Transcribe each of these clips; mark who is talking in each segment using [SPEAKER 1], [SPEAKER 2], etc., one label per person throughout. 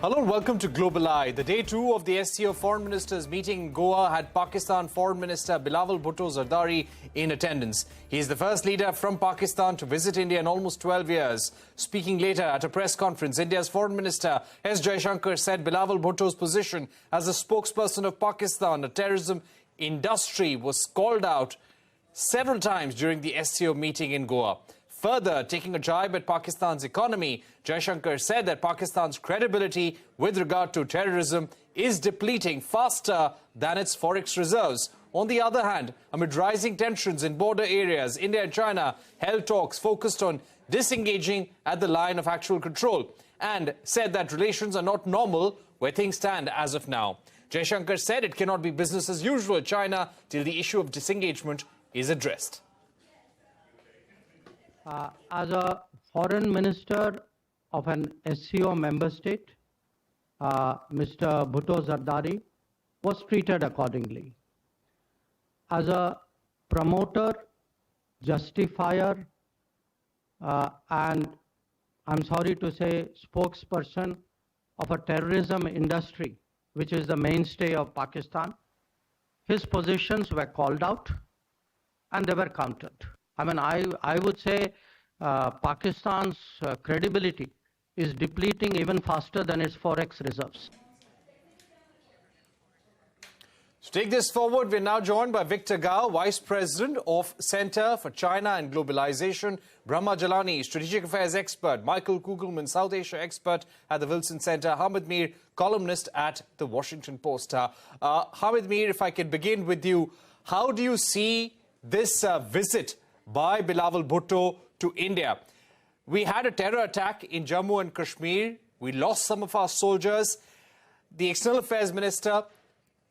[SPEAKER 1] Hello and welcome to Global Eye. The day two of the SCO Foreign Ministers meeting in Goa had Pakistan Foreign Minister Bilawal Bhutto Zardari in attendance. He is the first leader from Pakistan to visit India in almost 12 years. Speaking later at a press conference, India's Foreign Minister S Jaishankar said Bilawal Bhutto's position as a spokesperson of Pakistan, a terrorism industry, was called out several times during the SCO meeting in Goa. Further, taking a jibe at Pakistan's economy, Jaishankar said that Pakistan's credibility with regard to terrorism is depleting faster than its forex reserves. On the other hand, amid rising tensions in border areas, India and China held talks focused on disengaging at the line of actual control and said that relations are not normal where things stand as of now. Jaishankar said it cannot be business as usual in China till the issue of disengagement is addressed.
[SPEAKER 2] As a foreign minister of an SCO member state, Mr. Bhutto Zardari was treated accordingly. As a promoter, justifier, and I'm sorry to say spokesperson of a terrorism industry, which is the mainstay of Pakistan, his positions were called out and they were countered. I mean, I would say Pakistan's credibility is depleting even faster than its forex reserves.
[SPEAKER 1] To take this forward, we're now joined by Victor Gao, Vice President of Center for China and Globalization, Brahma Chellaney, Strategic Affairs Expert, Michael Kugelman, South Asia Expert at the Wilson Center, Hamid, columnist at the Washington Post. Hamid, if I can begin with you, how do you see this visit by Bilawal Bhutto to India? We had a terror attack in Jammu and Kashmir. We lost some of our soldiers. The External Affairs Minister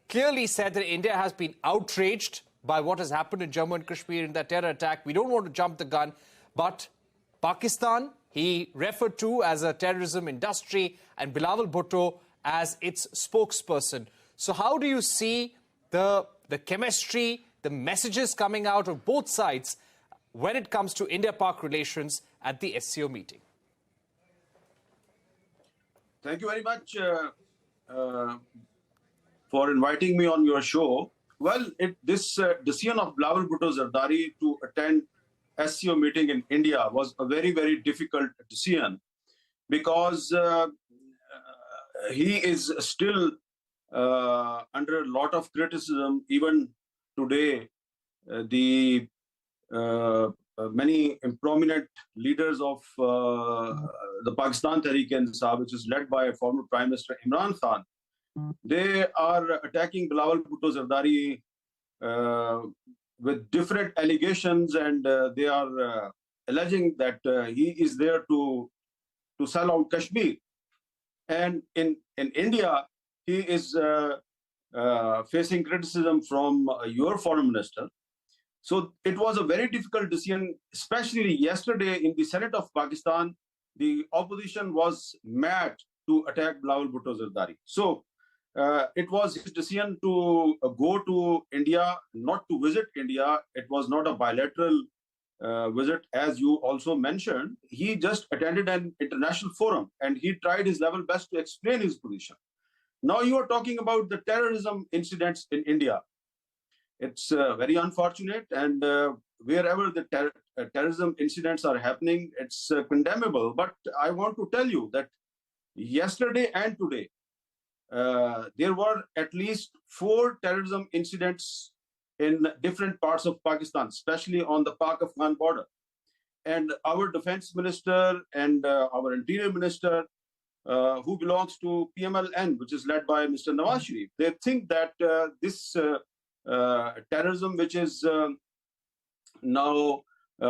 [SPEAKER 1] clearly said that India has been outraged by what has happened in Jammu and Kashmir in that terror attack. We don't want to jump the gun, but Pakistan, he referred to as a terrorism industry and Bilawal Bhutto as its spokesperson. So how do you see the chemistry, the messages coming out of both sides when it comes to India-Pak relations at the SCO meeting?
[SPEAKER 3] Thank you very much for inviting me on your show. Well, this decision of Bilawal Bhutto Zardari to attend SCO meeting in India was a very, very difficult decision because he is still under a lot of criticism. Even today, many prominent leaders of the Pakistan Tehreek-e-Insaf, which is led by former Prime Minister Imran Khan, they are attacking Bilawal Bhutto Zardari with different allegations, and they are alleging that he is there to sell out Kashmir. And in India, he is facing criticism from your foreign minister. So it was a very difficult decision, especially yesterday in the Senate of Pakistan. The opposition was mad to attack Bilawal Bhutto Zardari. So it was his decision to go to India, not to visit India. It was not a bilateral visit, as you also mentioned. He just attended an international forum and he tried his level best to explain his position. Now you are talking about the terrorism incidents in India. It's very unfortunate, and wherever the terrorism incidents are happening, it's condemnable. But I want to tell you that yesterday and today, there were at least 4 terrorism incidents in different parts of Pakistan, especially on the Pak-Afghan border. And our defense minister and our interior minister, who belongs to PMLN, which is led by Mr. Nawaz Sharif, they think that this terrorism, which is now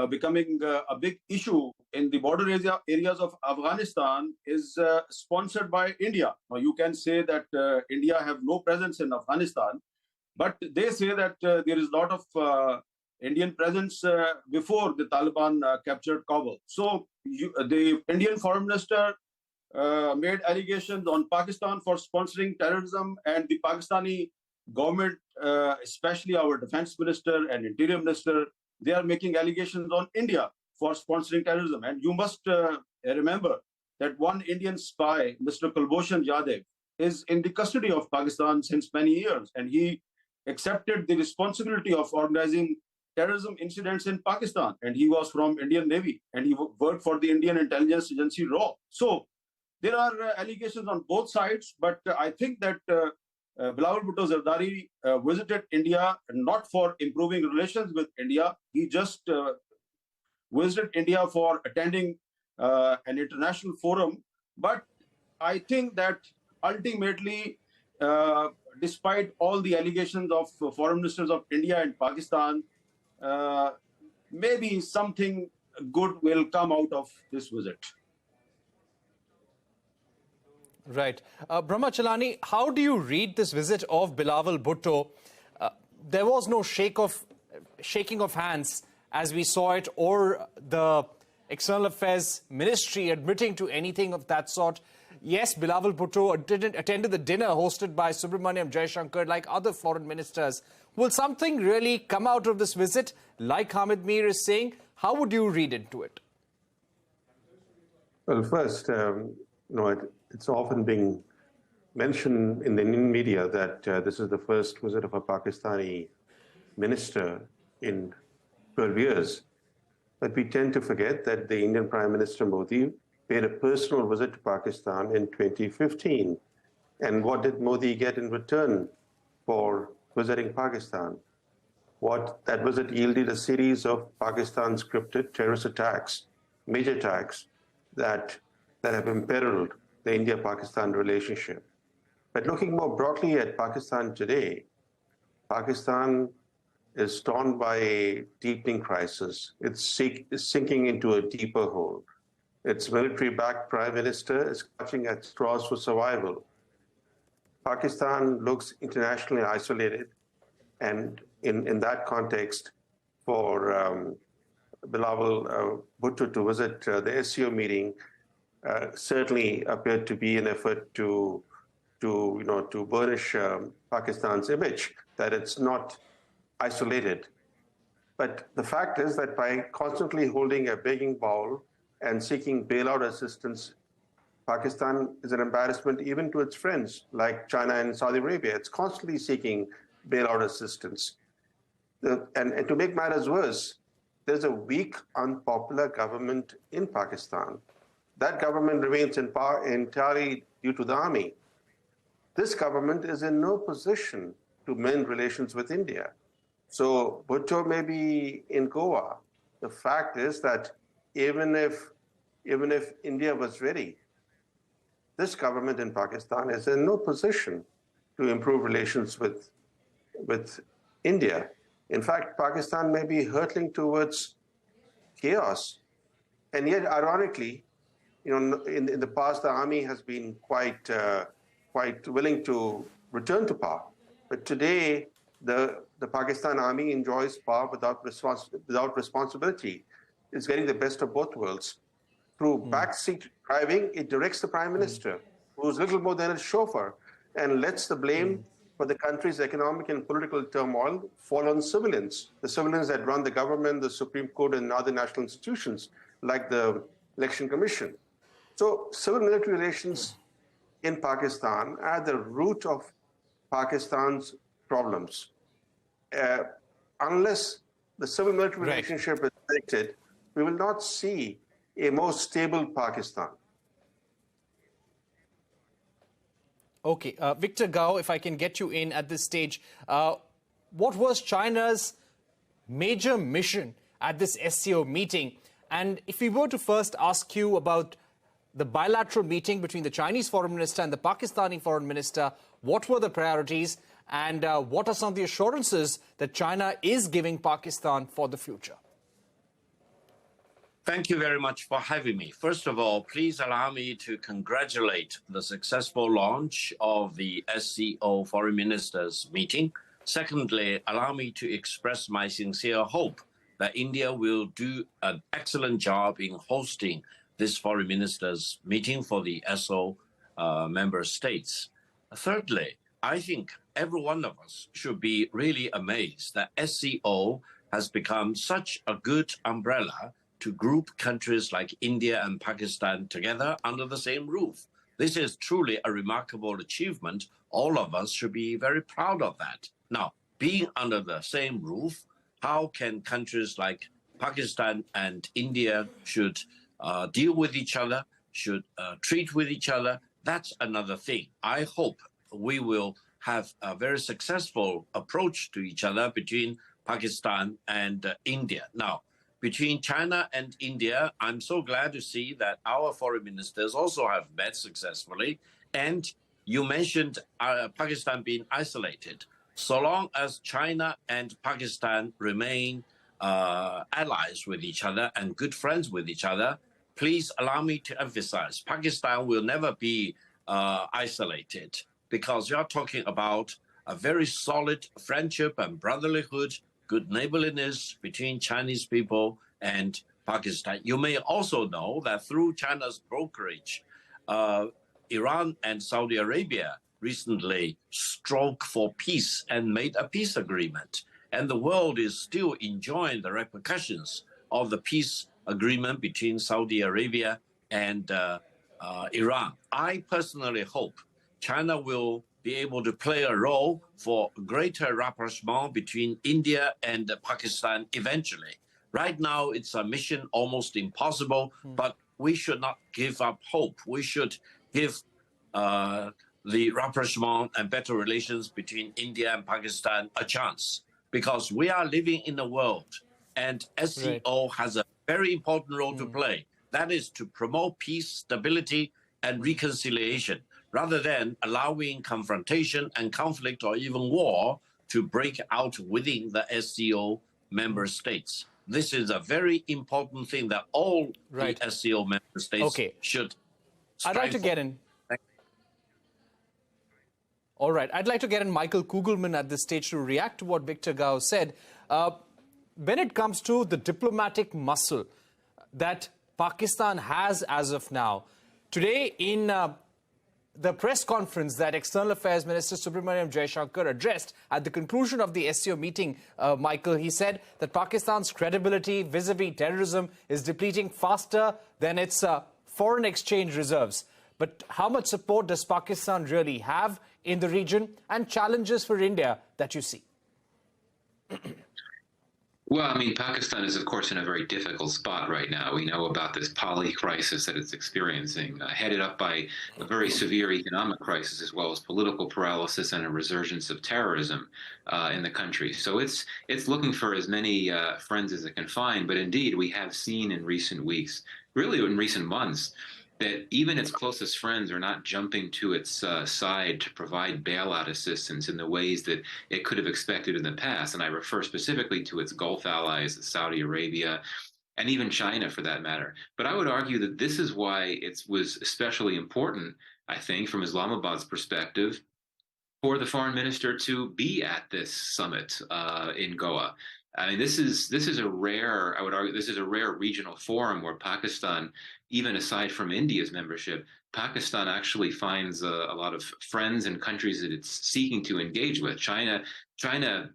[SPEAKER 3] becoming a big issue in the border areas of Afghanistan, is sponsored by India. Now, you can say that India have no presence in Afghanistan, but they say that there is a lot of Indian presence before the Taliban captured Kabul. So the Indian foreign minister made allegations on Pakistan for sponsoring terrorism, and the Pakistani government, especially our defense minister and interior minister, they are making allegations on India for sponsoring terrorism. And you must remember that one Indian spy, Mr. Kulbhushan Yadav, is in the custody of Pakistan since many years, and he accepted the responsibility of organizing terrorism incidents in Pakistan, and he was from Indian Navy, and he worked for the Indian intelligence agency RAW. So there are allegations on both sides, but I think that Bilawal Bhutto Zardari visited India not for improving relations with India. He just visited India for attending an international forum. But I think that ultimately, despite all the allegations of foreign ministers of India and Pakistan, maybe something good will come out of this visit.
[SPEAKER 1] Right. Brahma Chellaney, how do you read this visit of Bilawal Bhutto? There was no shaking of hands as we saw it, or the External Affairs Ministry admitting to anything of that sort. Yes, Bilawal Bhutto attended the dinner hosted by Subramaniam Jaishankar like other foreign ministers. Will something really come out of this visit, like Hamid is saying? How would you read into it?
[SPEAKER 4] Well, first, it's often being mentioned in the Indian media that this is the first visit of a Pakistani minister in 12 years. But we tend to forget that the Indian Prime Minister Modi paid a personal visit to Pakistan in 2015. And what did Modi get in return for visiting Pakistan? What that visit yielded a series of Pakistan-scripted terrorist attacks, major attacks that have imperiled the India-Pakistan relationship. But looking more broadly at Pakistan today, Pakistan is torn by a deepening crisis. It's sinking into a deeper hole. Its military-backed prime minister is clutching at straws for survival. Pakistan looks internationally isolated, and in that context, for Bilawal Bhutto to visit the SCO meeting certainly appeared to be an effort to burnish Pakistan's image, that it's not isolated. But the fact is that by constantly holding a begging bowl and seeking bailout assistance, Pakistan is an embarrassment even to its friends like China and Saudi Arabia. It's constantly seeking bailout assistance. And to make matters worse, there's a weak, unpopular government in Pakistan. That government remains in power entirely due to the army. This government is in no position to mend relations with India. So Bhutto may be in Goa. The fact is that even if India was ready, this government in Pakistan is in no position to improve relations with India. In fact, Pakistan may be hurtling towards chaos. And yet, ironically, in the past, the army has been quite willing to return to power. But today, the Pakistan army enjoys power without responsibility. It's getting the best of both worlds. Through backseat driving, it directs the prime minister, who's little more than a chauffeur, and lets the blame for the country's economic and political turmoil fall on civilians, the civilians that run the government, the Supreme Court, and other national institutions, like the Election Commission. So civil-military relations in Pakistan are at the root of Pakistan's problems. Unless the civil-military relationship is corrected, we will not see a more stable Pakistan.
[SPEAKER 1] Okay, Victor Gao, if I can get you in at this stage, what was China's major mission at this SCO meeting? And if we were to first ask you about the bilateral meeting between the Chinese foreign minister and the Pakistani foreign minister, what were the priorities and what are some of the assurances that China is giving Pakistan for the future?
[SPEAKER 5] Thank you very much for having me. First of all, please allow me to congratulate the successful launch of the SCO Foreign Ministers meeting. Secondly, allow me to express my sincere hope that India will do an excellent job in hosting this Foreign Ministers meeting for the SCO member states. Thirdly, I think every one of us should be really amazed that SCO has become such a good umbrella to group countries like India and Pakistan together under the same roof. This is truly a remarkable achievement. All of us should be very proud of that. Now, being under the same roof, how can countries like Pakistan and India should deal with each other, should treat with each other? That's another thing. I hope we will have a very successful approach to each other between Pakistan and India. Now, between China and India, I'm so glad to see that our foreign ministers also have met successfully. And you mentioned Pakistan being isolated. So long as China and Pakistan remain allies with each other and good friends with each other, please allow me to emphasize, Pakistan will never be isolated, because you're talking about a very solid friendship and brotherlyhood, good neighborliness between Chinese people and Pakistan. You may also know that through China's brokerage, Iran and Saudi Arabia recently struck for peace and made a peace agreement. And the world is still enjoying the repercussions of the peace agreement between Saudi Arabia and Iran. I personally hope China will be able to play a role for greater rapprochement between India and Pakistan eventually. Right now, it's a mission almost impossible, but we should not give up hope. We should give the rapprochement and better relations between India and Pakistan a chance, because we are living in a world, and SCO has a very important role to play. That is to promote peace, stability, and reconciliation, rather than allowing confrontation and conflict or even war to break out within the SCO member states. This is a very important thing that all the SCO member states should strive
[SPEAKER 1] I'd like to get in. All right. I'd like to get in Michael Kugelman at this stage to react to what Victor Gao said. When it comes to the diplomatic muscle that Pakistan has as of now, today in the press conference that External Affairs Minister S Jaishankar addressed at the conclusion of the SCO meeting, Michael, he said that Pakistan's credibility vis-a-vis terrorism is depleting faster than its foreign exchange reserves. But how much support does Pakistan really have in the region, and challenges for India that you see?
[SPEAKER 6] Well, I mean, Pakistan is, of course, in a very difficult spot right now. We know about this poly crisis that it's experiencing, headed up by a very severe economic crisis, as well as political paralysis and a resurgence of terrorism in the country. So it's looking for as many friends as it can find. But indeed, we have seen in recent weeks, really in recent months, that even its closest friends are not jumping to its side to provide bailout assistance in the ways that it could have expected in the past. And I refer specifically to its Gulf allies, Saudi Arabia, and even China for that matter. But I would argue that this is why it was especially important, I think, from Islamabad's perspective, for the foreign minister to be at this summit in Goa. I mean, this is a rare, I would argue, this is a rare regional forum where Pakistan, even aside from India's membership, Pakistan actually finds a lot of friends and countries that it's seeking to engage with. China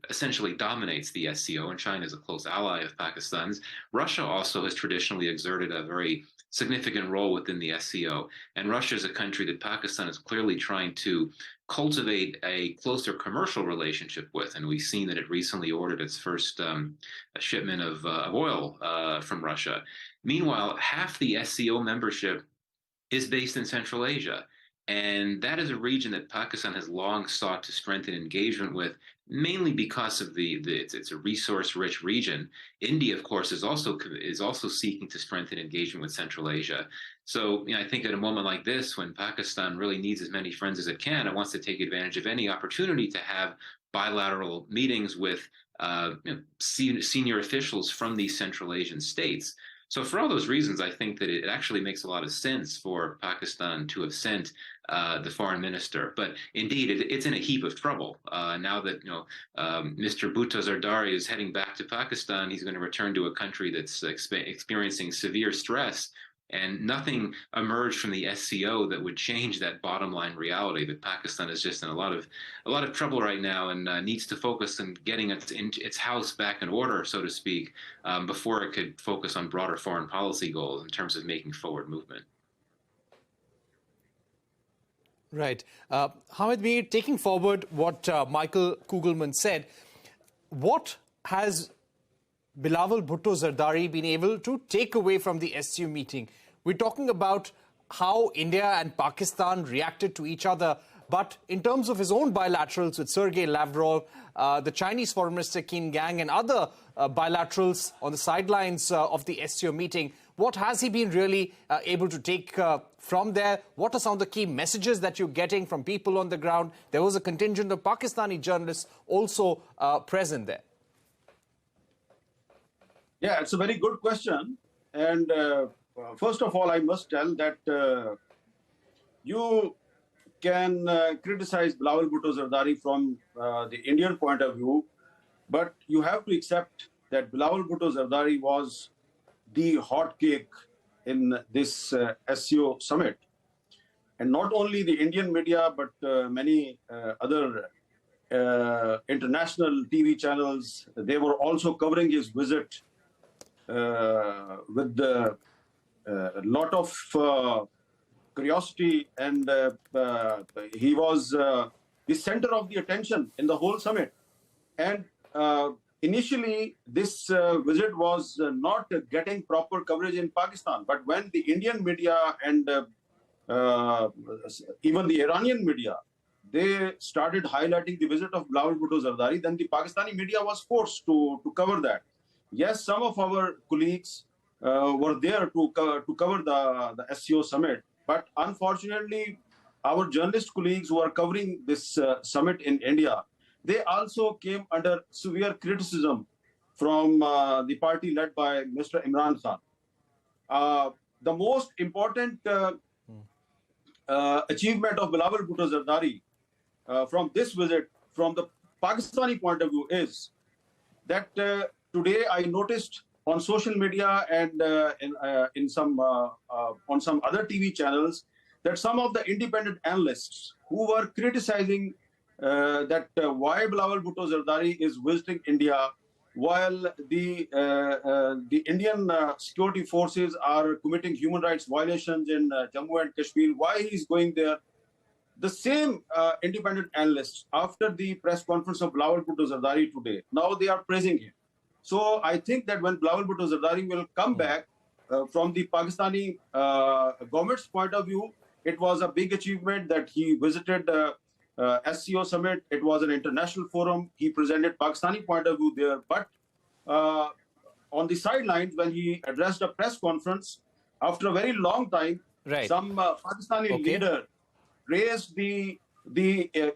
[SPEAKER 6] essentially dominates the SCO, and China is a close ally of Pakistan's. Russia also has traditionally exerted a very significant role within the SCO, and Russia is a country that Pakistan is clearly trying to cultivate a closer commercial relationship with, and we've seen that it recently ordered its first shipment of oil from Russia. Meanwhile, half the SCO membership is based in Central Asia, and that is a region that Pakistan has long sought to strengthen engagement with, mainly because of it's a resource-rich region. India, of course, is also seeking to strengthen engagement with Central Asia. So, I think at a moment like this, when Pakistan really needs as many friends as it can, it wants to take advantage of any opportunity to have bilateral meetings with senior officials from these Central Asian states. So for all those reasons, I think that it actually makes a lot of sense for Pakistan to have sent the foreign minister. But indeed, it's in a heap of trouble. Now that Mr. Bhutto Zardari is heading back to Pakistan, he's going to return to a country that's experiencing severe stress And nothing emerged from the SCO that would change that bottom line reality that Pakistan is just in a lot of trouble right now and needs to focus on getting its house back in order, so to speak, before it could focus on broader foreign policy goals in terms of making forward movement.
[SPEAKER 1] Right. Hamid, taking forward what Michael Kugelman said, what has Bilawal Bhutto Zardari been able to take away from the SCO meeting? We're talking about how India and Pakistan reacted to each other, but in terms of his own bilaterals with Sergei Lavrov, the Chinese Foreign Minister Qin Gang and other bilaterals on the sidelines of the SCO meeting, what has he been really able to take from there? What are some of the key messages that you're getting from people on the ground? There was a contingent of Pakistani journalists also present there.
[SPEAKER 3] Yeah, it's a very good question. And first of all, I must tell that you can criticize Bilawal Bhutto Zardari from the Indian point of view, but you have to accept that Bilawal Bhutto Zardari was the hot cake in this SCO summit. And not only the Indian media, but many other international TV channels, they were also covering his visit with a lot of curiosity, and he was the center of the attention in the whole summit. And initially, this visit was not getting proper coverage in Pakistan, but when the Indian media and even the Iranian media, they started highlighting the visit of Bilawal Bhutto Zardari, then the Pakistani media was forced to cover that. Yes, some of our colleagues were there to cover the SCO summit, but unfortunately, our journalist colleagues who are covering this summit in India, they also came under severe criticism from the party led by Mr. Imran Khan. The most important achievement of Bilawal Bhutto Zardari from this visit, from the Pakistani point of view, is that today I noticed on social media and in some on some other TV channels that some of the independent analysts who were criticizing that why Bilawal Bhutto Zardari is visiting India while the Indian security forces are committing human rights violations in Jammu and Kashmir, why he's going there. The same independent analysts, after the press conference of Bilawal Bhutto Zardari today, now they are praising him. So I think that when Bilawal Bhutto Zardari will come back from the Pakistani government's point of view, it was a big achievement that he visited SCO summit. It was an international forum. He presented Pakistani point of view there. But on the sidelines, when he addressed a press conference, after a very long time, some Pakistani leader raised the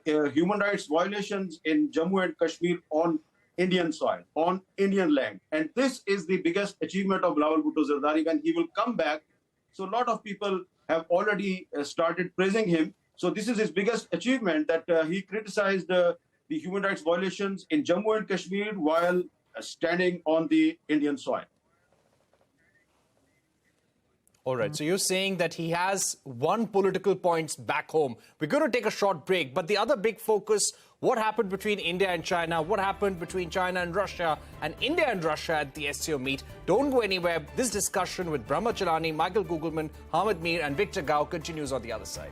[SPEAKER 3] human rights violations in Jammu and Kashmir on Indian soil, on Indian land. And this is the biggest achievement of Bilawal Bhutto Zardari when he will come back. So a lot of people have already started praising him. So this is his biggest achievement, that he criticized the human rights violations in Jammu and Kashmir while standing on the Indian soil.
[SPEAKER 1] All right, so you're saying that he has won political points back home. We're going to take a short break, but the other big focus, what happened between India and China, what happened between China and Russia, and India and Russia at the SCO meet. Don't go anywhere. This discussion with Brahma Chellaney, Michael Kugelman, Hamid and Victor Gao continues on the other side.